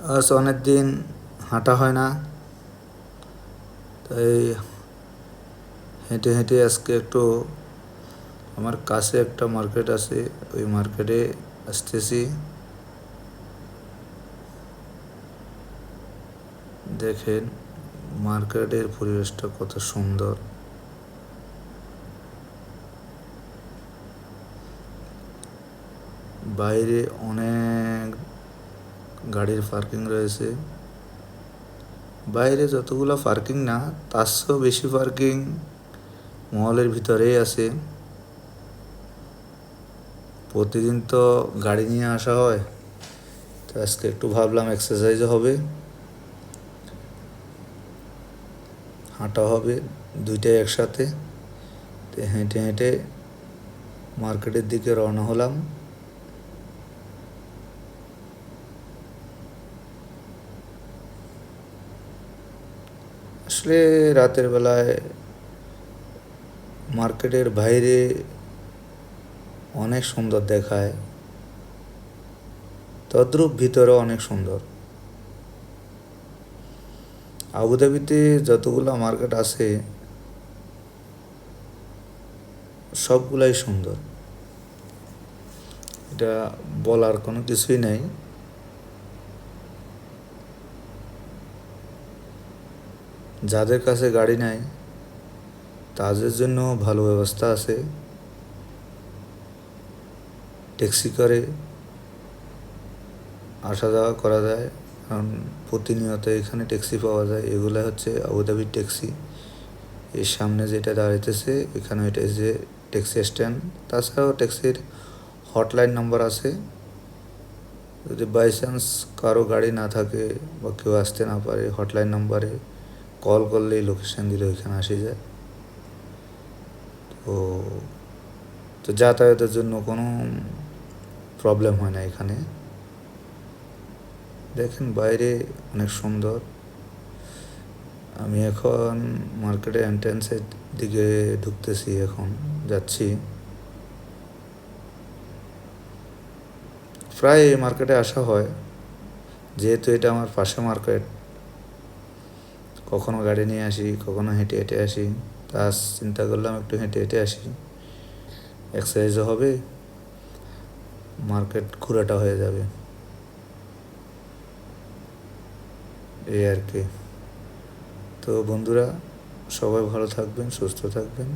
আজ অনেক দিন হাঁটা হয় না, তাই হেঁটে হেঁটে আজকে একটু আমার কাছে একটা মার্কেট আছে, ওই মার্কেটে আসতেছি। দেখেন মার্কেটের পরিবেশটা কত সুন্দর। বাইরে অনেক গাড়ির পার্কিং রয়েছে। বাইরে যতগুলো পার্কিং না, তার চেয়েও বেশি পার্কিং মলের ভিতরেই আছে। প্রতিদিন তো গাড়ি নিয়ে আসা হয়, তো আজকে একটু ভাবলাম এক্সারসাইজও হবে, হাঁটা হবে, দুইটাই একসাথে। তো হেঁটে হেঁটে মার্কেটের দিকে রওনা হলাম। আসলে রাতের বেলায় মার্কেটের বাইরে অনেক সুন্দর দেখায়, তদ্রূপ ভিতরে অনেক সুন্দর। আবুধাবিতে যতগুলো মার্কেট আছে সবগুলাই সুন্দর, এটা বলার কোনো কিছুই নাই। যাদের কাছে গাড়ি নাই তাদের জন্য ভালো ব্যবস্থা আছে, ট্যাক্সি করে আসা যাওয়া করা যায়, কারণ প্রতিনিয়ত এখানে ট্যাক্সি পাওয়া যায়। এগুলো হচ্ছে আবুধাবির ট্যাক্সি। এর সামনে যেটা দাঁড়াইতেছে এখানে এটা যে ট্যাক্সি স্ট্যান্ড। তাছাড়াও ট্যাক্সির হটলাইন নাম্বার আছে, যদি বাই চান্স কারো গাড়ি না থাকে বা কেউ আসতে না পারে, হটলাইন নাম্বারে কল করলেই লোকেশান দিলে ওইখানে আসে যায়। তো তো যাতায়াতের জন্য কোনো প্রবলেম হয় না এখানে। দেখেন বাইরে অনেক সুন্দর। আমি এখন মার্কেটের এন্ট্রান্সের দিকে ঢুকতেছি, এখন যাচ্ছি। প্রায় এই মার্কেটে আসা হয়, যেহেতু এটা আমার পাশে মার্কেট। কখনো গাড়ি নিয়ে আসি, কখনো হেঁটে হেঁটে আসি। তা চিন্তা করলাম একটু হেঁটে হেঁটে আসি, এক্সারসাইজও হবে, মার্কেট ঘোরাটা হয়ে যাবে, এই আর কি। তো বন্ধুরা, সবাই ভালো থাকবেন, সুস্থ থাকবেন।